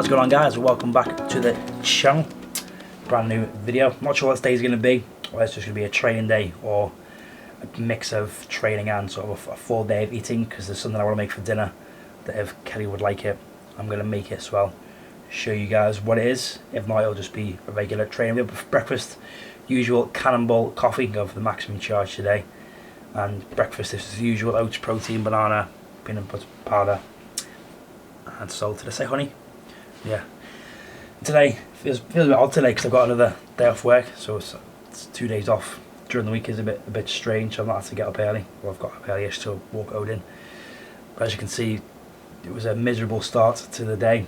What's going on, guys? Welcome back to the channel. Brand new video. I'm not sure what today's going to be, whether it's just going to be a training day or a mix of training and sort of a full day of eating, because there's something I want to make for dinner that if Kelly would like it, I'm going to make it, so I'll show you guys what it is. If not, it'll just be a regular training meal. For breakfast, usual cannonball coffee, go for the maximum charge today. And breakfast is as usual: oats, protein, banana, peanut butter powder, and salt. Did I say honey? Yeah. Today feels a bit odd today because I've got another day off work, so it's 2 days off during the week is a bit strange. I've not had to get up early. Well, I've got up early-ish to walk Odin. But as you can see, it was a miserable start to the day,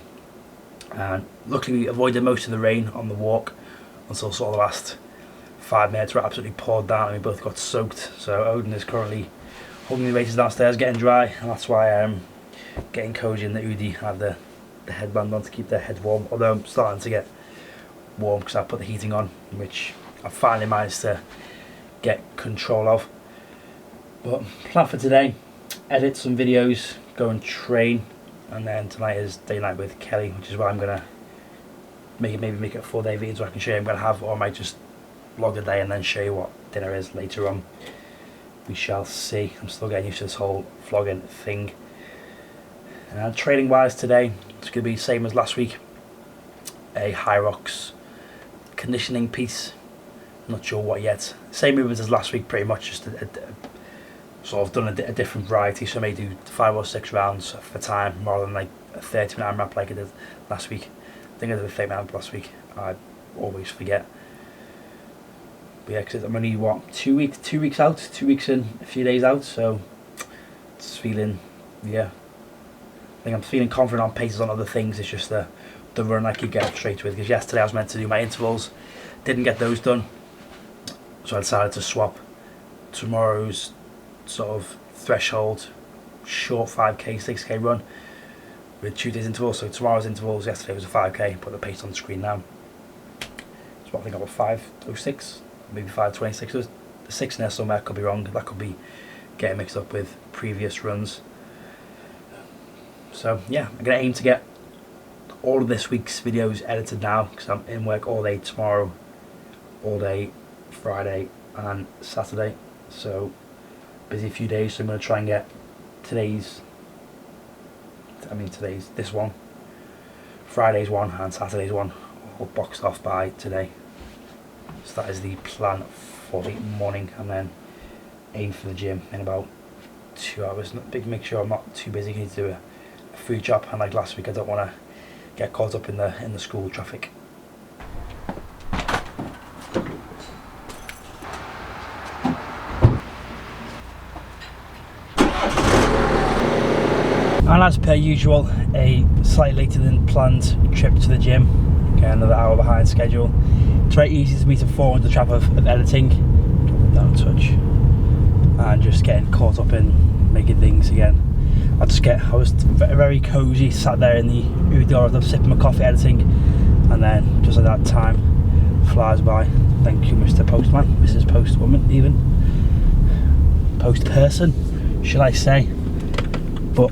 and luckily we avoided most of the rain on the walk until sort of the last 5 minutes where it absolutely poured down and we both got soaked. So Odin is currently holding the races downstairs, getting dry, and that's why I'm getting Koji and the Udi have the headband on to keep their head warm, although I'm starting to get warm because I put the heating on, which I finally managed to get control of. But plan for today: edit some videos, go and train, and then tonight is day night with Kelly, which is why I'm gonna maybe make it a 4-day video so I can show you I'm gonna have, or I might just vlog a day and then show you what dinner is later on. We shall see. I'm still getting used to this whole vlogging thing. Training wise today, it's going to be the same as last week. A Hyrox conditioning piece. Not sure what yet. Same movements as last week, pretty much, just sort of done a different variety. So I may do 5 or 6 rounds for time rather than like a 30-minute AMRAP like I did last week. I think I did a 30-minute AMRAP last week. I always forget. But yeah, because I'm only 2 weeks out, 2 weeks in, a few days out. So it's feeling, yeah. I think I'm feeling confident on paces on other things. It's just the run I keep getting straight with, because yesterday I was meant to do my intervals, didn't get those done, so I decided to swap tomorrow's sort of threshold short 5k 6k run with Tuesday's intervals. So tomorrow's intervals, yesterday was a 5k, put the pace on the screen now. So I think I got 5:06, maybe 5:26. There's the 6 in there somewhere, could be wrong, that could be getting mixed up with previous runs. So yeah, I'm going to aim to get all of this week's videos edited now, because I'm in work all day tomorrow, all day Friday and Saturday. So busy few days, so I'm going to try and get this one, Friday's one and Saturday's one all boxed off by today. So that is the plan for the morning, and then aim for the gym in about 2 hours. Make sure I'm not too busy. I need to do a food job, and like last week I don't want to get caught up in the school traffic. And as per usual, a slightly later than planned trip to the gym. Okay, another hour behind schedule. It's very easy for me to fall into the trap of editing, drop it down a touch, and just getting caught up in making things again. I was very cozy, sat there in the Udor, sipping my coffee, editing, and then just like that, time flies by. Thank you, Mr. Postman, Mrs. Postwoman, even post person, should I say? But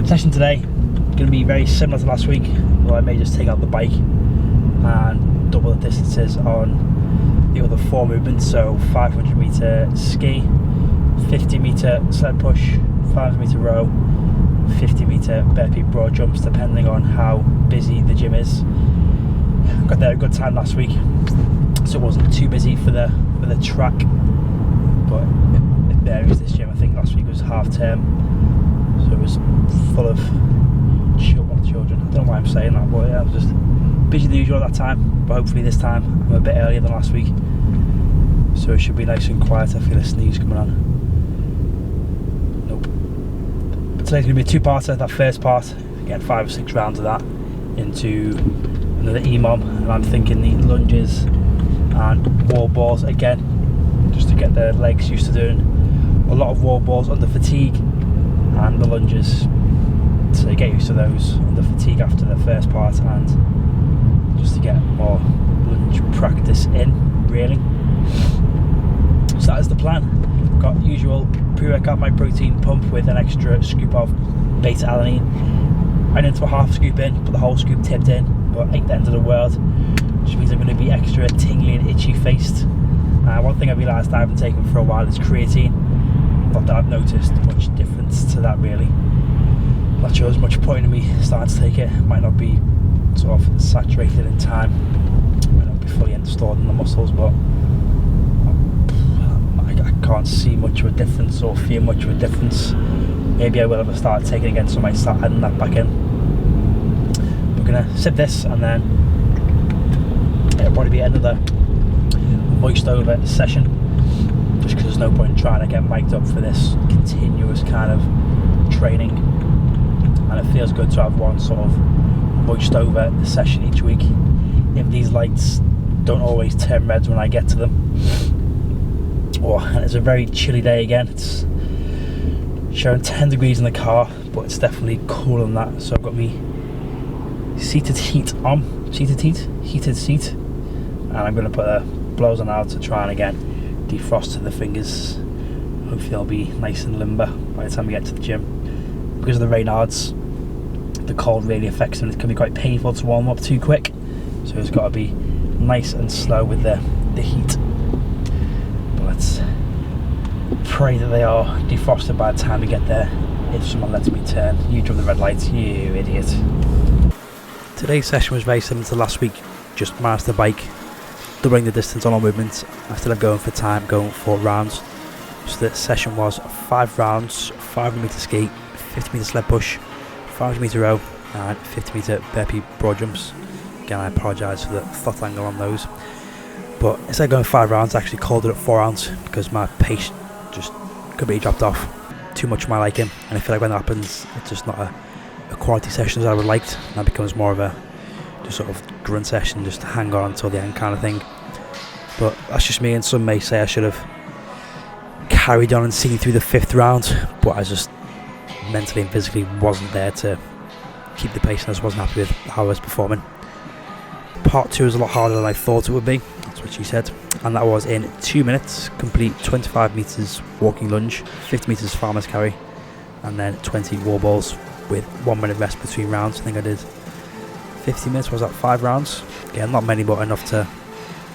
session today going to be very similar to last week. Well, I may just take out the bike and double the distances on the other 4 movements. So 500 meter ski, 50 meter sled push, 500 meter row, 50 meter burpee broad jumps, depending on how busy the gym is. Got there a good time last week, so it wasn't too busy for the track, but it varies, this gym. I think last week was half term, so it was full of children. I don't know why I'm saying that, but yeah, I was just busy than usual at that time. But hopefully this time I'm a bit earlier than last week, so it should be nice and quiet. I feel a sneeze coming on. Today's going to be a 2-parter. That first part, get 5 or 6 rounds of that into another EMOM, and I'm thinking the lunges and wall balls again, just to get the legs used to doing a lot of wall balls under fatigue, and the lunges to get used to those under fatigue after the first part, and just to get more lunge practice in, really. So that is the plan. Got usual pre-workout my protein pump with an extra scoop of beta alanine. right into a half scoop in, put the whole scoop tipped in, but ain't the end of the world. Which means I'm going to be extra tingly and itchy faced. One thing I realised I haven't taken for a while is creatine. Not that I've noticed much difference to that really. Not sure there's much point in me starting to take it. Might not be sort of saturated in time. Might not be fully installed in the muscles, but I can't see much of a difference or feel much of a difference. Maybe I will ever start taking it again, so I might start adding that back in. We're going to sip this and then it'll probably be another moist over session, just because there's no point in trying to get mic'd up for this continuous kind of training, and it feels good to have one sort of moist over session each week. If these lights don't always turn reds when I get to them, and it's a very chilly day again. It's showing 10 degrees in the car, but it's definitely cooler than that. So I've got me heated seat, and I'm going to put a blows on now to try and again defrost the fingers. Hopefully I'll be nice and limber by the time we get to the gym. Because of the Raynaud's, the cold really affects them. It can be quite painful to warm up too quick, so it's got to be nice and slow with the heat. But let's pray that they are defrosted by the time we get there, if someone lets me turn. You drove the red lights, you idiot. Today's session was very similar to last week, just master bike, doubling the distance on all movements instead of going for time, going for rounds. So the session was 5 rounds, 500 metre skate, 50 metre sled push, 500 metre row and 50 metre burpee broad jumps. Again, I apologise for the throttle angle on those, but instead of going 5 rounds I actually called it at 4 rounds because my pace just completely dropped off. Too much for my liking, and I feel like when that happens it's just not a quality session as I would like, and that becomes more of a just sort of grunt session, just to hang on until the end kind of thing. But that's just me, and some may say I should have carried on and seen through the 5th round, but I just mentally and physically wasn't there to keep the pace, and I just wasn't happy with how I was performing. Part 2 was a lot harder than I thought it would be, that's what she said, and that was in 2 minutes, complete 25 metres walking lunge, 50 metres farmer's carry, and then 20 wall balls with 1 minute rest between rounds. I think I did 50 minutes, was that 5 rounds? Yeah, not many, but enough to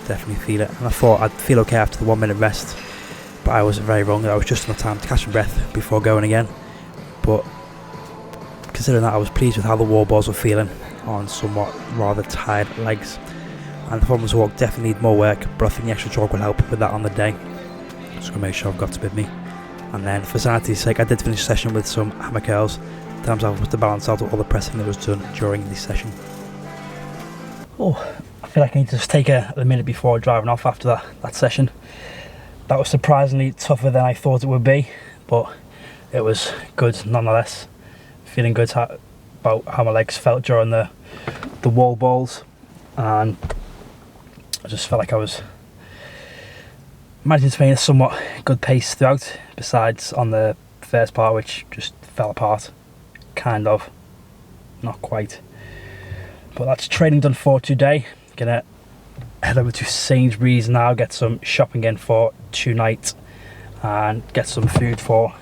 definitely feel it. And I thought I'd feel okay after the 1 minute rest, but I was very wrong. I was just enough time to catch my breath before going again. But considering that, I was pleased with how the wall balls were feeling on somewhat rather tired legs. And the performance walk definitely need more work, but I think the extra jog will help with that on the day. Just gonna make sure I've got it with me. And then for sanity's sake, I did finish the session with some hammer curls. Times I was to balance out all the pressing that was done during this session. I feel like I need to just take a minute before driving off after that session. That was surprisingly tougher than I thought it would be, but it was good nonetheless. Feeling good about how my legs felt during the wall balls, and I just felt like I was managing to maintain a somewhat good pace throughout, besides on the first part, which just fell apart. Kind of, not quite, but that's training done for today. Gonna head over to Sainsbury's now, get some shopping in for tonight and get some food for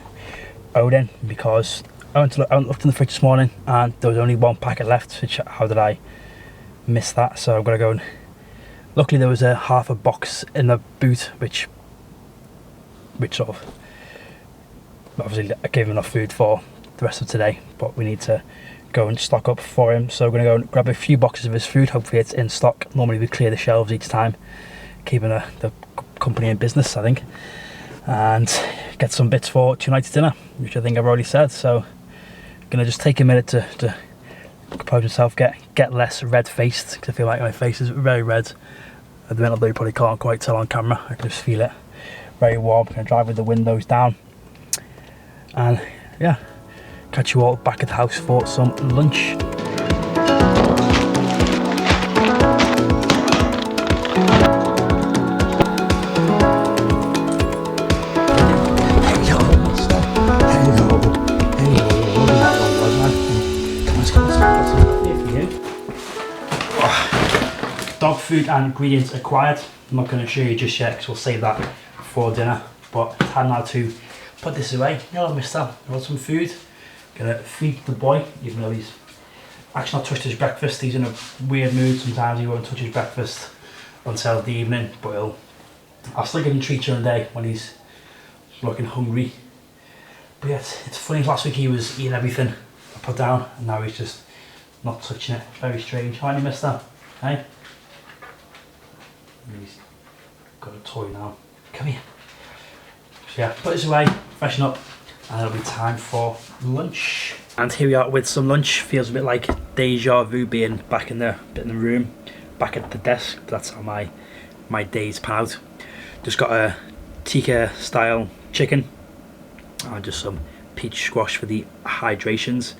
Odin, because I went and looked in the fridge this morning and there was only 1 packet left, which, how did I miss that? So I'm gonna go and, luckily there was a half a box in the boot, which sort of obviously gave him enough food for the rest of today, but we need to go and stock up for him. So we're going to go and grab a few boxes of his food. Hopefully it's in stock. Normally we clear the shelves each time, keeping the company in business, I think, and get some bits for tonight's dinner, which I think I've already said. So I'm going to just take a minute to compose myself, get less red faced, because I feel like my face is very red at the minute, although you probably can't quite tell on camera. I can just feel it very warm. I'm going to drive with the windows down, and yeah, catch you all back at the house for some lunch. Dog food and ingredients acquired. I'm not going to show you just yet because we'll save that for dinner, but it's time now to put this away. Hello mister, I want some food. Gonna feed the boy, even though he's actually not touched his breakfast. He's in a weird mood sometimes. He won't touch his breakfast until the evening, but I'll still give him treats during the day when he's looking hungry. But yeah, it's funny, last week he was eating everything I put down and now he's just not touching it. Very strange. Why did you miss that? Hey? He's got a toy now. Come here. So yeah, put this away, freshen up, and it'll be time for lunch. And here we are with some lunch. Feels a bit like deja vu being back in the room, back at the desk. That's how my days pan out. Just got a tikka style chicken and just some peach squash for the hydrations.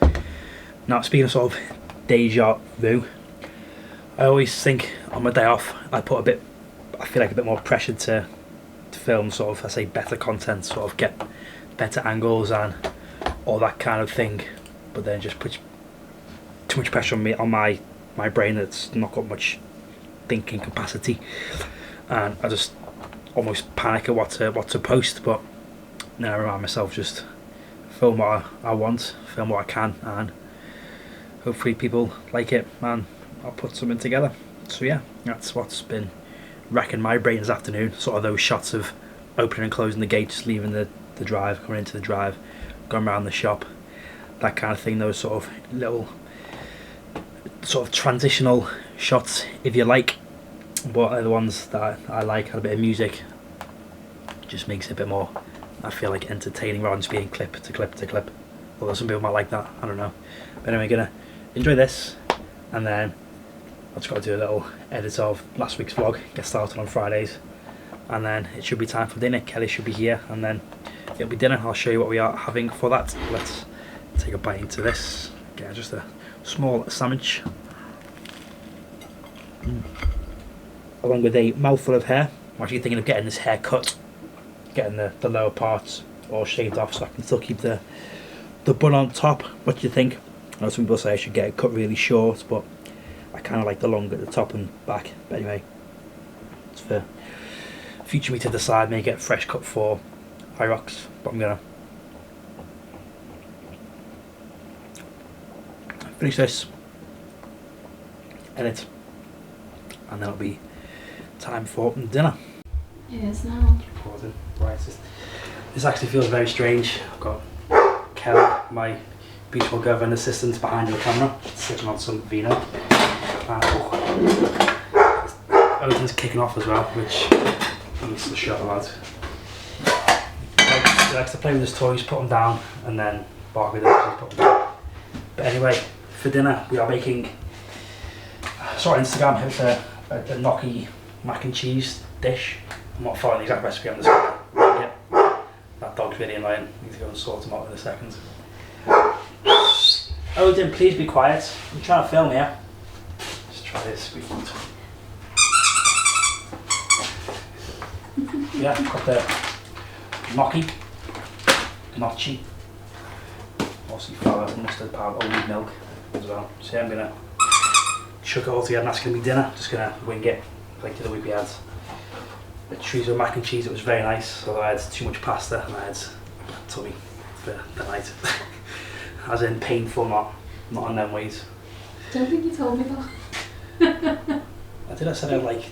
Now, speaking of sort of deja vu, I always think on my day off I feel like a bit more pressure to film sort of, I say, better content, sort of get better angles and all that kind of thing, but then just puts too much pressure on my brain that's not got much thinking capacity, and I just almost panic at what to post. But then I remind myself, just film what I want, film what I can, and hopefully people like it and I'll put something together. So yeah, that's what's been racking my brain this afternoon. Sort of those shots of opening and closing the gates, leaving the drive, coming into the drive, going around the shop, that kind of thing. Those sort of little sort of transitional shots, if you like, but are the ones that I like. Had a bit of music, just makes it a bit more, I feel like, entertaining rather than just being clip to clip to clip. Although some people might like that, I don't know. But anyway, gonna enjoy this, and then I've just got to do a little edit of last week's vlog, get started on Fridays, and then it should be time for dinner. Kelly should be here, and then it'll be dinner. I'll show you what we are having for that. Let's take a bite into this. Get just a small sandwich, along with a mouthful of hair. I'm actually thinking of getting this hair cut, getting the lower parts all shaved off so I can still keep the bun on top. What do you think? I know some people say I should get it cut really short, but I kind of like the long at the top and back. But anyway, it's for future me to decide. May get a fresh cut for Hyrox, but I'm gonna finish this, edit, and then it'll be time for dinner. It is now. Pausing. Right, this actually feels very strange. I've got Kelly, my beautiful girlfriend assistant, behind the camera, sitting on some vino. Odin's kicking off as well, which needs to shut about. He likes to play with his toys, put them down, and then bark with them, put them down. But anyway, for dinner we are making, saw on Instagram, it's a gnocchi mac and cheese dish. I'm not following the exact recipe, I'm just going to get that dog's really annoying. I need to go and sort him out in a second. Odin, please be quiet. I'm trying to film here. Just try this. Yeah, I've got the gnocchi, also flour, mustard powder, oat milk as well. So yeah, I'm going to chuck it all together and that's going to be dinner. Just going to wing it like the other week we had a chorizo mac and cheese. It was very nice, although I had too much pasta and I had a tummy for the night. As in painful, not in them ways. Don't think you told me that. I did. I said I'd like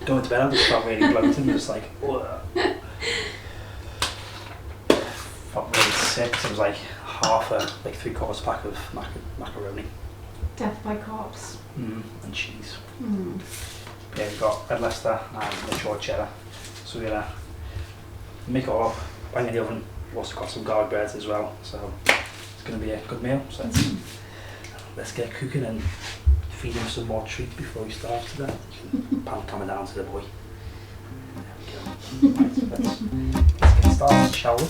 going to bed. I just felt really bloated and just like, ugh. Felt really sick. So it was like half a, like 3/4 pack of macaroni. Death by carbs. And cheese. Mm. Yeah, we've got red Leicester and mature cheddar. So we're gonna make it all up, bang in the oven. We've also got some garlic breads as well. So it's gonna be a good meal. So let's get cooking and feed him some more treats before he starves to death. Pan coming down to the boy. There we go. Right, let's get started, shall we?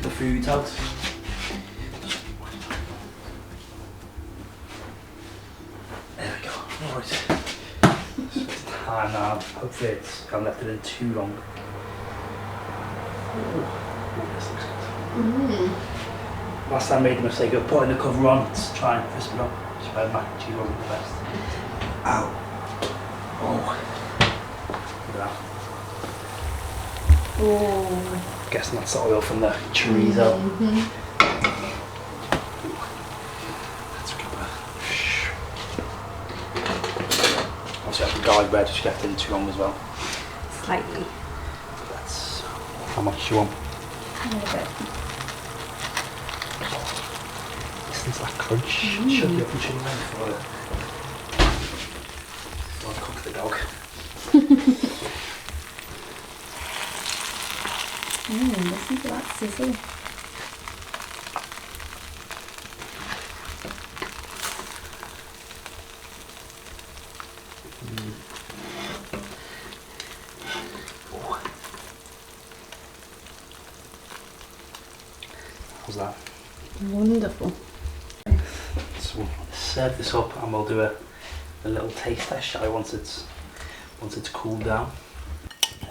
The food out. time now. Hopefully it's, I haven't left it in too long. Ooh, this looks good. Last time I made the mistake of putting the cover on to try and crisp it up. Just why the mac and cheese wasn't the best. Ow. Oh. Look at that. Oh. Guessing that's the oil from the chorizo. Let's grab a... Also, I have the garlic bread which left in too long as well. Slightly. That's how much you want. A little bit. Listen to that crunch. Should be up and shut down before I cook the dog. Listen to that sizzle. How's that? Wonderful. So we'll serve this up and we'll do a little taste test. I want it to cool down.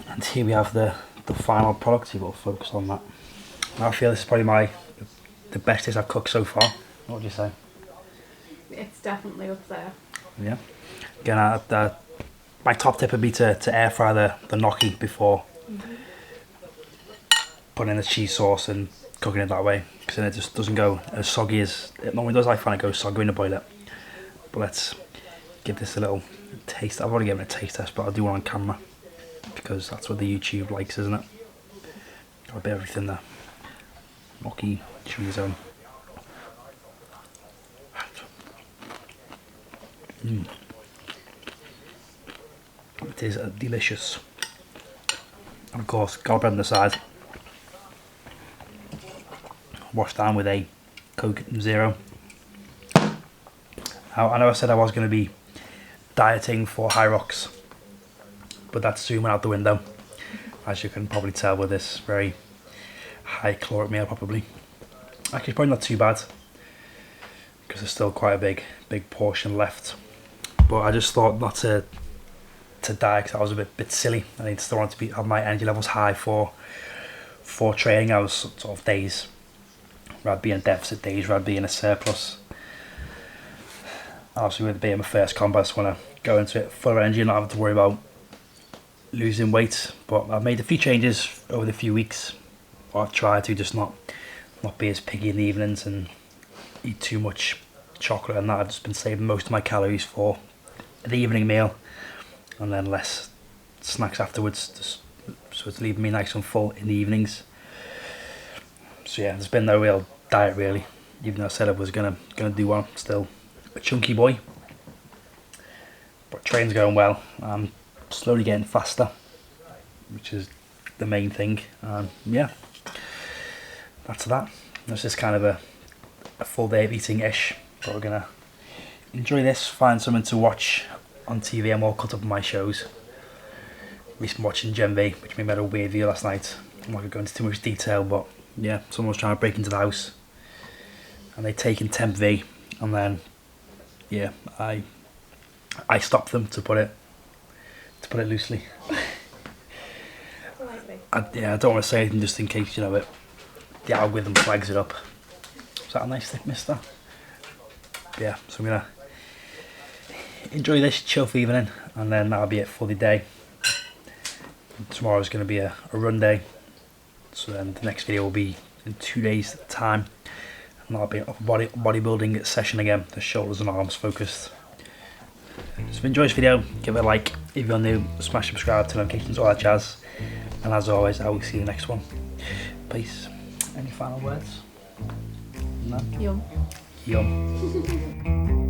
And here we have the final product. You've got to focus on that. I feel this is probably the best dish I've cooked so far. What would you say? It's definitely up there. Yeah. Again, my top tip would be to air fry the gnocchi before putting in the cheese sauce and cooking it that way, because then it just doesn't go as soggy as it normally does. I find it goes soggy when you boil it. But let's give this a little taste. I've already given it a taste test, but I'll do one on camera because that's what the YouTube likes, isn't it? Got a bit of everything there. Gnocchi, chorizo. It is delicious. And of course, garlic bread on the side. Washed down with a Coke Zero. Now, I know I said I was going to be dieting for Hyrox, but that soon went out the window, as you can probably tell with this very high caloric meal probably. Actually, probably not too bad, because there's still quite a big portion left. But I just thought not to diet, because I was a bit silly. I still wanted to have my energy levels high for training. I was sort of days where I'd be in deficit, days where I'd be in a surplus. Obviously with it being my first combat, I just want to go into it full of energy and not have to worry about losing weight. But I've made a few changes over the few weeks. I've tried to just not be as picky in the evenings and eat too much chocolate and that. I've just been saving most of my calories for the evening meal and then less snacks afterwards, so it's leaving me nice and full in the evenings. So yeah, there's been no real diet really, even though I said I was gonna do one. Still a chunky boy, but training's going well. I'm slowly getting faster, which is the main thing. Yeah, that's that. It's just kind of a full day of eating ish, but we're gonna enjoy this, find something to watch on TV. I'm all caught up on my shows. We've been watching Gen V, which made a weird video last night. I'm not going to go into too much detail, but yeah, someone was trying to break into the house and they taken Temp V, and then yeah, I stopped them, to put it loosely. I don't want to say anything just in case, you know, the algorithm flags it up. Is that a nice thick mister? Yeah, so I'm gonna enjoy this, chill for evening, and then that'll be it for the day. Tomorrow's going to be a run day, so then the next video will be in 2 days time, and that'll be a bodybuilding session again, the shoulders and arms focused. So if you enjoyed this video, give it a like. If you're new, smash subscribe, turn notifications, all that jazz, and as always I will see you in the next one. Peace. Any final words? No? Yum. Yum.